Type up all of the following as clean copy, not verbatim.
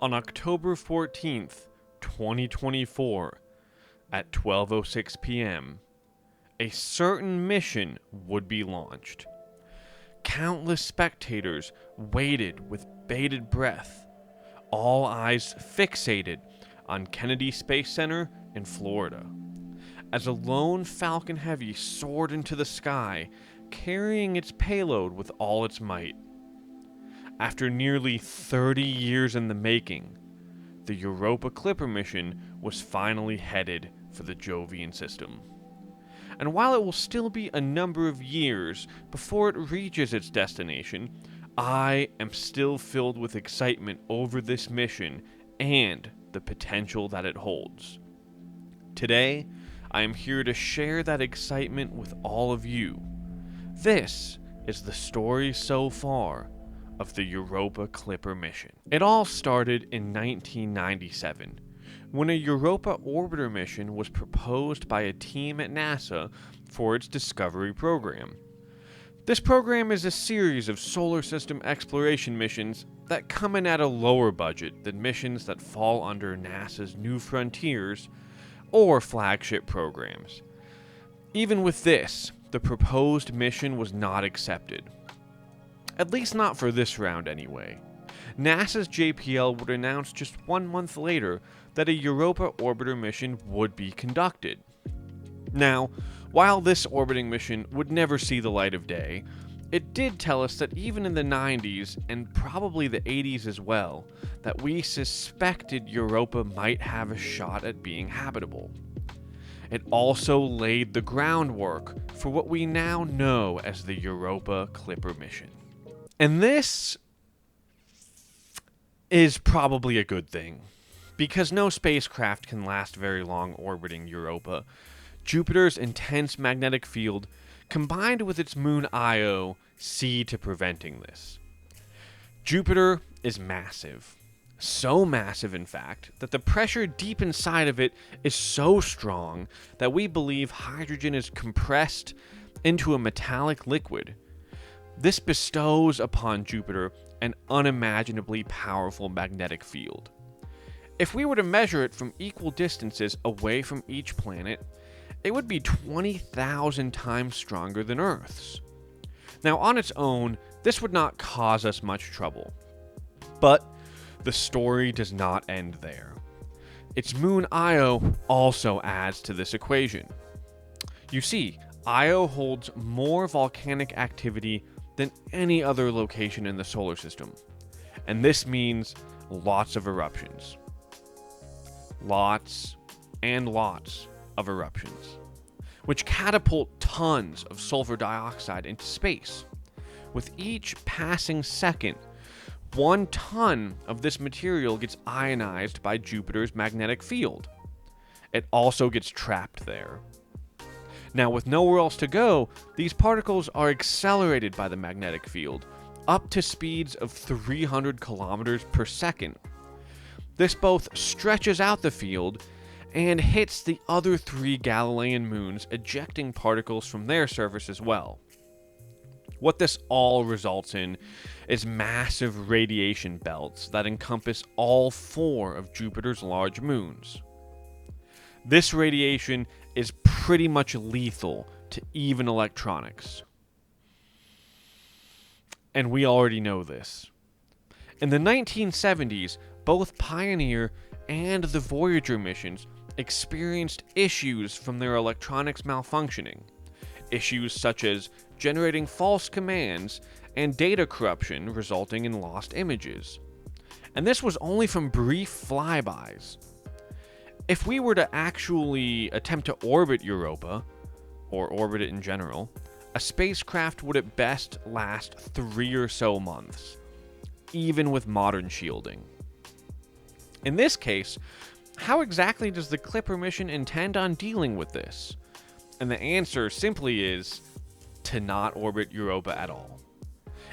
On October 14th, 2024, at 12:06 p.m., a certain mission would be launched. Countless spectators waited with bated breath, all eyes fixated on Kennedy Space Center in Florida, as a lone Falcon Heavy soared into the sky, carrying its payload with all its might. After nearly 30 years in the making, the Europa Clipper mission was finally headed for the Jovian system. And while it will still be a number of years before it reaches its destination, I am still filled with excitement over this mission and the potential that it holds. Today, I am here to share that excitement with all of you. This is the story so far of the Europa Clipper mission. It all started in 1997, when a Europa orbiter mission was proposed by a team at NASA for its Discovery program. This program is a series of solar system exploration missions that come in at a lower budget than missions that fall under NASA's New Frontiers or flagship programs. Even with this, the proposed mission was not accepted. At least not for this round anyway. NASA's JPL would announce just 1 month later that a Europa orbiter mission would be conducted. Now, while this orbiting mission would never see the light of day, it did tell us that even in the 90s, and probably the 80s as well, that we suspected Europa might have a shot at being habitable. It also laid the groundwork for what we now know as the Europa Clipper mission. And this is probably a good thing, because no spacecraft can last very long orbiting Europa. Jupiter's intense magnetic field, combined with its moon Io, see to preventing this. Jupiter is massive. So massive, in fact, that the pressure deep inside of it is so strong that we believe hydrogen is compressed into a metallic liquid. This bestows upon Jupiter an unimaginably powerful magnetic field. If we were to measure it from equal distances away from each planet, it would be 20,000 times stronger than Earth's. Now, on its own, this would not cause us much trouble. But the story does not end there. Its moon Io also adds to this equation. You see, Io holds more volcanic activity than any other location in the solar system, and this means lots of eruptions. Lots and lots of eruptions, which catapult tons of sulfur dioxide into space. With each passing second, 1 ton of this material gets ionized by Jupiter's magnetic field. It also gets trapped there. Now, with nowhere else to go, these particles are accelerated by the magnetic field, up to speeds of 300 kilometers per second. This both stretches out the field and hits the other 3 Galilean moons, ejecting particles from their surface as well. What this all results in is massive radiation belts that encompass all 4 of Jupiter's large moons. This radiation is pretty much lethal to even electronics. And we already know this. In the 1970s, both Pioneer and the Voyager missions experienced issues from their electronics malfunctioning. Issues such as generating false commands and data corruption resulting in lost images. And this was only from brief flybys. If we were to actually attempt to orbit Europa, or orbit it in general, a spacecraft would at best last 3 or so months, even with modern shielding. In this case, how exactly does the Clipper mission intend on dealing with this? And the answer simply is to not orbit Europa at all.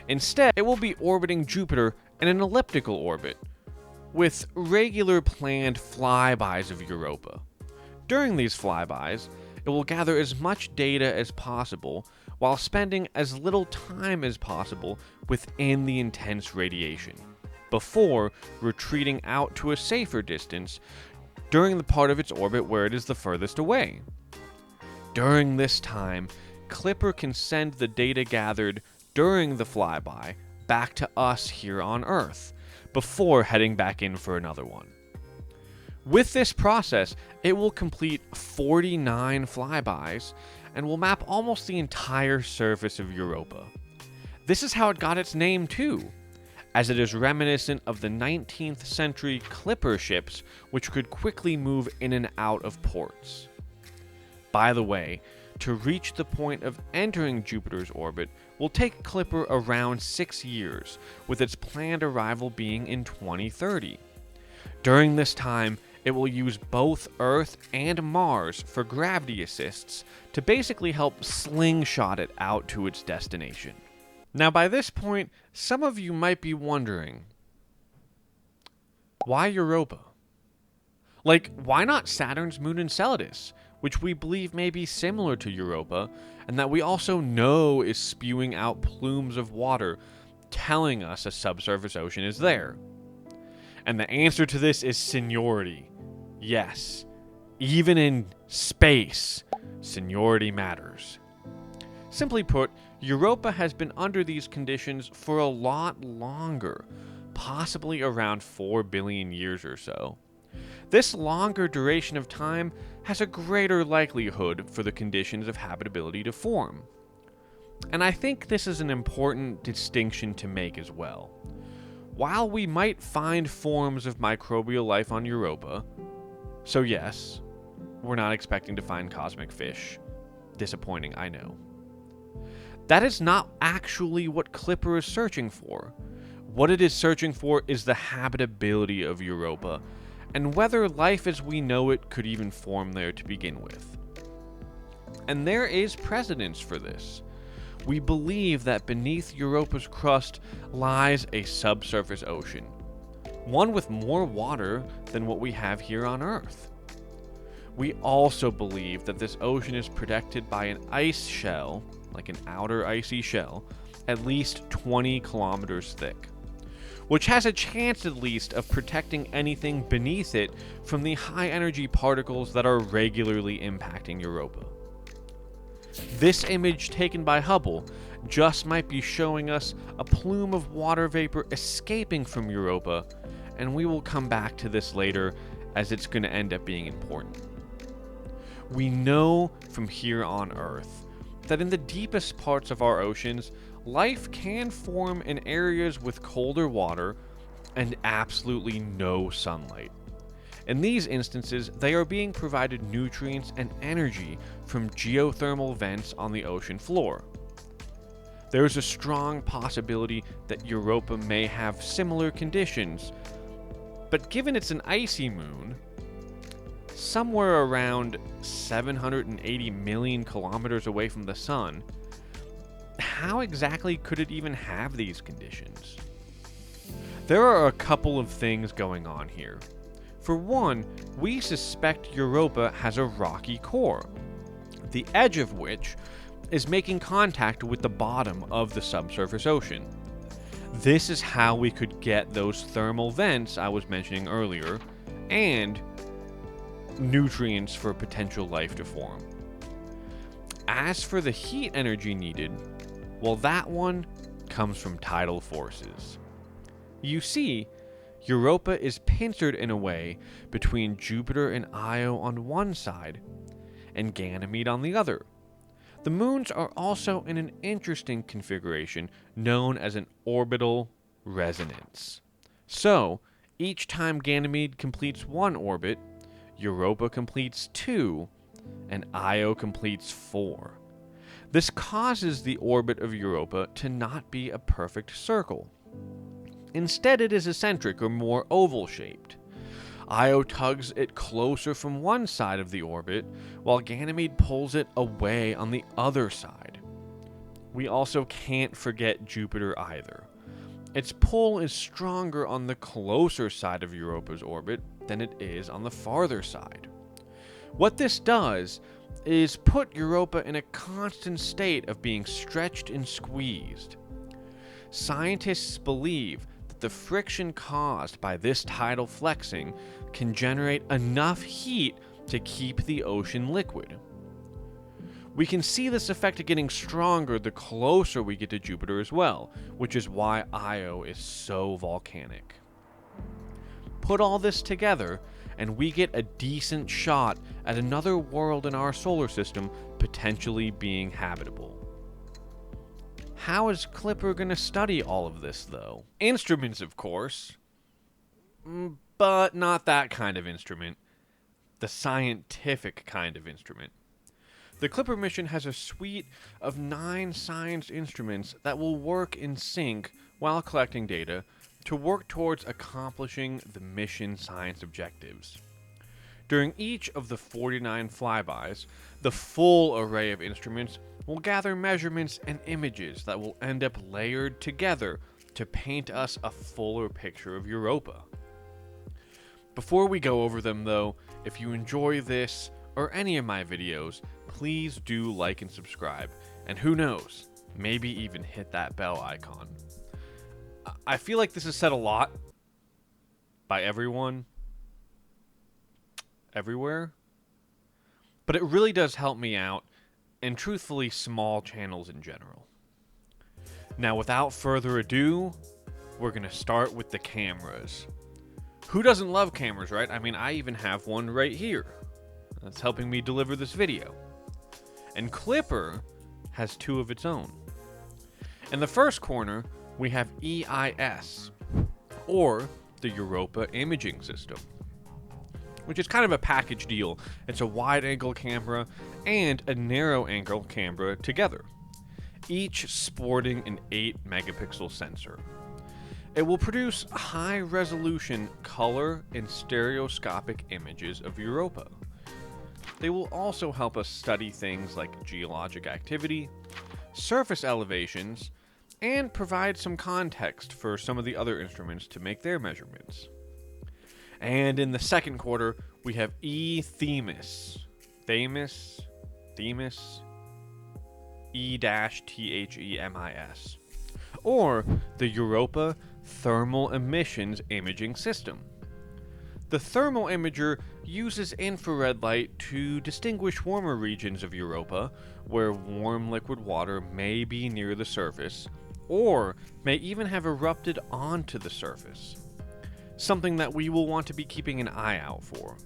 Instead, it will be orbiting Jupiter in an elliptical orbit, with regular planned flybys of Europa. During these flybys, it will gather as much data as possible while spending as little time as possible within the intense radiation. before retreating out to a safer distance during the part of its orbit where it is the furthest away. During this time, Clipper can send the data gathered during the flyby back to us here on Earth, before heading back in for another one. With this process, it will complete 49 flybys and will map almost the entire surface of Europa. This is how it got its name too, as it is reminiscent of the 19th century Clipper ships which could quickly move in and out of ports. By the way, to reach the point of entering Jupiter's orbit will take Clipper around 6 years, with its planned arrival being in 2030. During this time, it will use both Earth and Mars for gravity assists to basically help slingshot it out to its destination. Now by this point, some of you might be wondering, why Europa? Like, why not Saturn's moon Enceladus, which we believe may be similar to Europa, and that we also know is spewing out plumes of water, telling us a subsurface ocean is there? And the answer to this is seniority. Yes, even in space, seniority matters. Simply put, Europa has been under these conditions for a lot longer, possibly around 4 billion years or so. This longer duration of time has a greater likelihood for the conditions of habitability to form. And I think this is an important distinction to make as well. While we might find forms of microbial life on Europa, so yes, we're not expecting to find cosmic fish. Disappointing, I know. That is not actually what Clipper is searching for. What it is searching for is the habitability of Europa, and whether life as we know it could even form there to begin with. And there is precedence for this. We believe that beneath Europa's crust lies a subsurface ocean, one with more water than what we have here on Earth. We also believe that this ocean is protected by an ice shell, like an outer icy shell, at least 20 kilometers thick, which has a chance at least of protecting anything beneath it from the high energy particles that are regularly impacting Europa. This image taken by Hubble just might be showing us a plume of water vapor escaping from Europa, and we will come back to this later as it's going to end up being important. We know from here on Earth that in the deepest parts of our oceans, life can form in areas with colder water and absolutely no sunlight. In these instances, they are being provided nutrients and energy from geothermal vents on the ocean floor. There is a strong possibility that Europa may have similar conditions, but given it's an icy moon, somewhere around 780 million kilometers away from the sun, how exactly could it even have these conditions? There are a couple of things going on here. For one, we suspect Europa has a rocky core, the edge of which is making contact with the bottom of the subsurface ocean. This is how we could get those thermal vents I was mentioning earlier, and nutrients for potential life to form. As for the heat energy needed, well, that one comes from tidal forces. You see, Europa is pincered in a way between Jupiter and Io on one side, and Ganymede on the other. The moons are also in an interesting configuration known as an orbital resonance. So, each time Ganymede completes one orbit, Europa completes 2, and Io completes 4. This causes the orbit of Europa to not be a perfect circle. Instead, it is eccentric or more oval-shaped. Io tugs it closer from one side of the orbit, while Ganymede pulls it away on the other side. We also can't forget Jupiter either. Its pull is stronger on the closer side of Europa's orbit than it is on the farther side. What this does is put Europa in a constant state of being stretched and squeezed. Scientists believe that the friction caused by this tidal flexing can generate enough heat to keep the ocean liquid. We can see this effect getting stronger the closer we get to Jupiter as well, which is why Io is so volcanic. Put all this together, and we get a decent shot at another world in our solar system potentially being habitable. How is Clipper going to study all of this, though? Instruments, of course, but not that kind of instrument. The scientific kind of instrument. The Clipper mission has a suite of 9 science instruments that will work in sync while collecting data to work towards accomplishing the mission science objectives. During each of the 49 flybys, the full array of instruments will gather measurements and images that will end up layered together to paint us a fuller picture of Europa. Before we go over them though, if you enjoy this or any of my videos, please do like and subscribe, and who knows, maybe even hit that bell icon. I feel like this is said a lot by everyone, everywhere, but it really does help me out, and truthfully, small channels in general. Now, without further ado, we're going to start with the cameras. Who doesn't love cameras, right? I mean, I even have one right here that's helping me deliver this video. And Clipper has 2 of its own. In the first corner, we have EIS, or the Europa Imaging System, which is kind of a package deal. It's a wide-angle camera and a narrow-angle camera together, each sporting an 8-megapixel sensor. It will produce high-resolution color and stereoscopic images of Europa. They will also help us study things like geologic activity, surface elevations, and provide some context for some of the other instruments to make their measurements. And in the second quarter, we have E-THEMIS. E-THEMIS. Or the Europa Thermal Emissions Imaging System. The thermal imager uses infrared light to distinguish warmer regions of Europa where warm liquid water may be near the surface or may even have erupted onto the surface, something that we will want to be keeping an eye out for.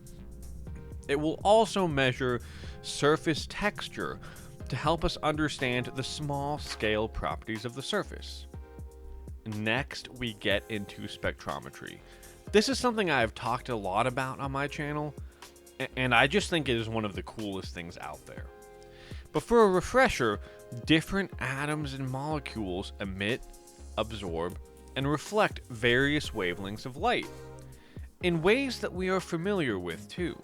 It will also measure surface texture to help us understand the small-scale properties of the surface. Next, we get into spectrometry. This is something I've talked a lot about on my channel, and I just think it is one of the coolest things out there. But for a refresher, different atoms and molecules emit, absorb, and reflect various wavelengths of light, in ways that we are familiar with too.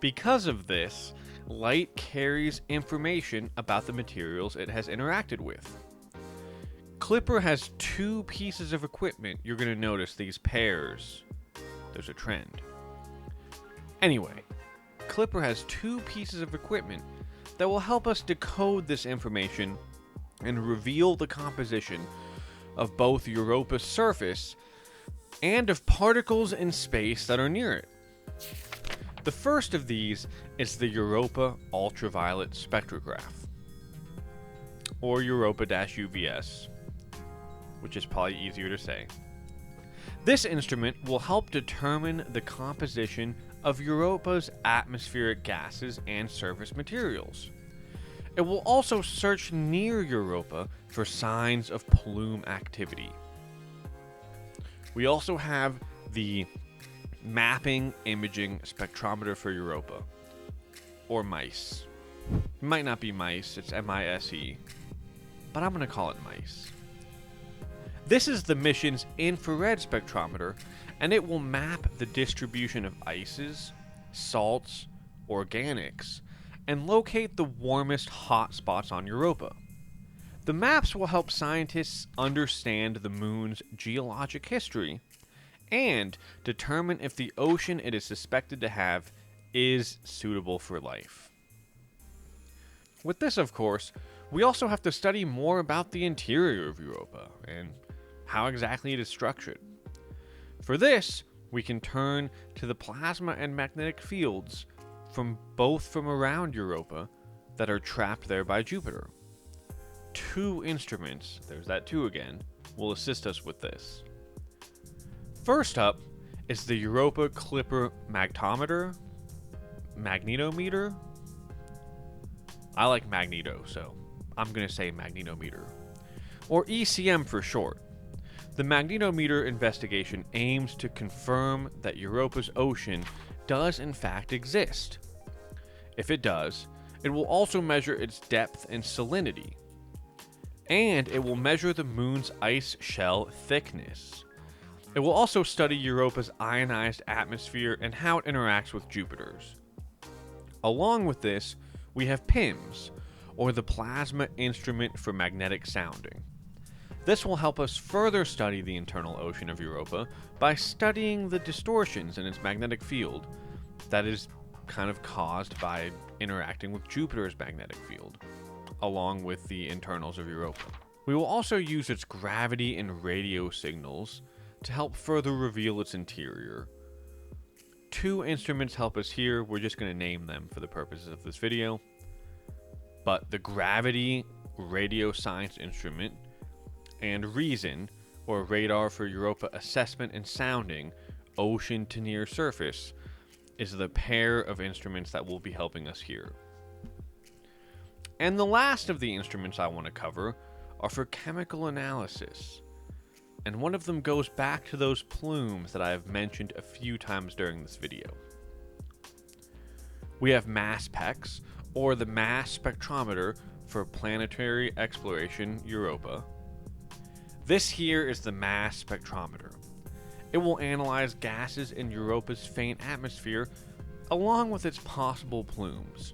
Because of this, light carries information about the materials it has interacted with. Clipper has 2 pieces of equipment. You're going to notice these pairs. There's a trend. Anyway, Clipper has 2 pieces of equipment that will help us decode this information and reveal the composition of both Europa's surface and of particles in space that are near it. The first of these is the Europa Ultraviolet Spectrograph, or Europa-UVS, which is probably easier to say. This instrument will help determine the composition of Europa's atmospheric gases and surface materials. It will also search near Europa for signs of plume activity. We also have the Mapping Imaging Spectrometer for Europa, or MISE. It might not be MISE, it's MISE, but I'm going to call it MISE. This is the mission's infrared spectrometer, and it will map the distribution of ices, salts, organics, and locate the warmest hotspots on Europa. The maps will help scientists understand the moon's geologic history and determine if the ocean it is suspected to have is suitable for life. With this, of course, we also have to study more about the interior of Europa and how exactly it is structured. For this, we can turn to the plasma and magnetic fields from around Europa that are trapped there by Jupiter. 2 instruments, there's that 2 again, will assist us with this. First up is the Europa Clipper magnetometer. I like magneto, so I'm going to say magnetometer, or ECM for short. The magnetometer investigation aims to confirm that Europa's ocean does in fact exist. If it does, it will also measure its depth and salinity, and it will measure the moon's ice shell thickness. It will also study Europa's ionized atmosphere and how it interacts with Jupiter's. Along with this, we have PIMS, or the Plasma Instrument for Magnetic Sounding. This will help us further study the internal ocean of Europa by studying the distortions in its magnetic field that is kind of caused by interacting with Jupiter's magnetic field, along with the internals of Europa. We will also use its gravity and radio signals to help further reveal its interior. 2 instruments help us here. We're just going to name them for the purposes of this video. But the Gravity Radio Science Instrument and REASON, or Radar for Europa Assessment and Sounding, Ocean to Near Surface, is the pair of instruments that will be helping us here. And the last of the instruments I want to cover are for chemical analysis. And one of them goes back to those plumes that I have mentioned a few times during this video. We have MASPEX, or the Mass Spectrometer for Planetary Exploration Europa. This here is the mass spectrometer. It will analyze gases in Europa's faint atmosphere along with its possible plumes.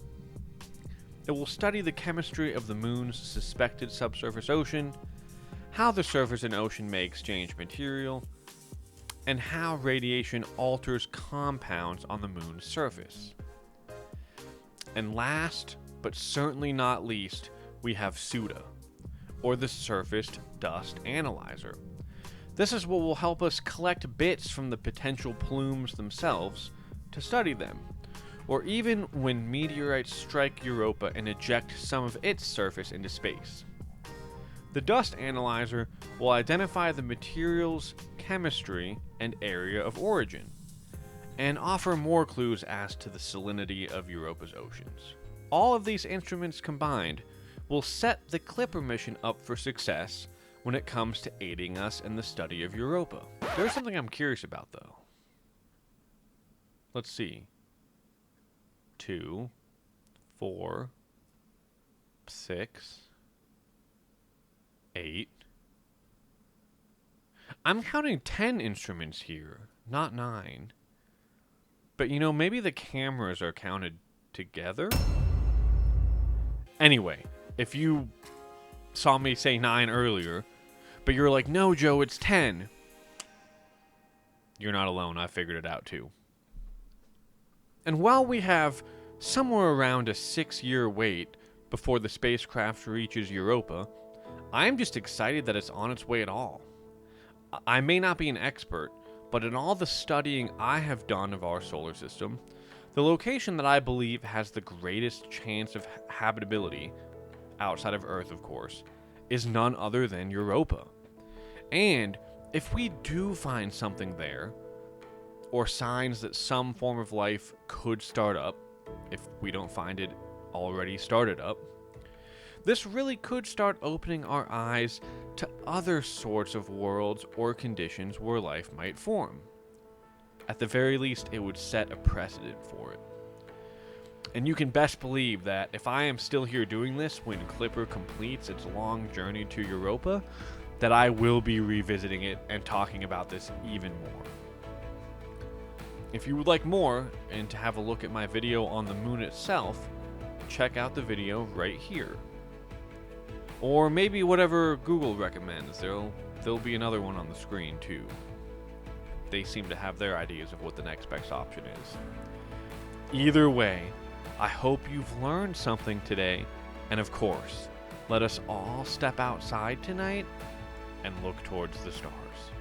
It will study the chemistry of the moon's suspected subsurface ocean, how the surface and ocean may exchange material, and how radiation alters compounds on the moon's surface. And last, but certainly not least, we have SWRI, or the Surface Dust Analyzer. This is what will help us collect bits from the potential plumes themselves to study them, or even when meteorites strike Europa and eject some of its surface into space. The dust analyzer will identify the material's chemistry and area of origin, and offer more clues as to the salinity of Europa's oceans. All of these instruments combined will set the Clipper mission up for success when it comes to aiding us in the study of Europa. There's something I'm curious about, though. Let's see. 2, 4, 6, 8. I'm counting 10 instruments here, not 9. But you know, maybe the cameras are counted together? Anyway, if you saw me say 9 earlier, but you're like, no, Joe, it's 10. You're not alone. I figured it out too. And while we have somewhere around a 6-year wait before the spacecraft reaches Europa, I'm just excited that it's on its way at all. I may not be an expert, but in all the studying I have done of our solar system, the location that I believe has the greatest chance of habitability, outside of Earth of course, is none other than Europa. And if we do find something there, or signs that some form of life could start up, if we don't find it already started up, this really could start opening our eyes to other sorts of worlds or conditions where life might form. At the very least, it would set a precedent for it. And you can best believe that if I am still here doing this when Clipper completes its long journey to Europa, that I will be revisiting it and talking about this even more. If you would like more, and to have a look at my video on the moon itself, check out the video right here. Or maybe whatever Google recommends. There'll be another one on the screen too. They seem to have their ideas of what the next best option is. Either way, I hope you've learned something today, and of course, let us all step outside tonight and look towards the stars.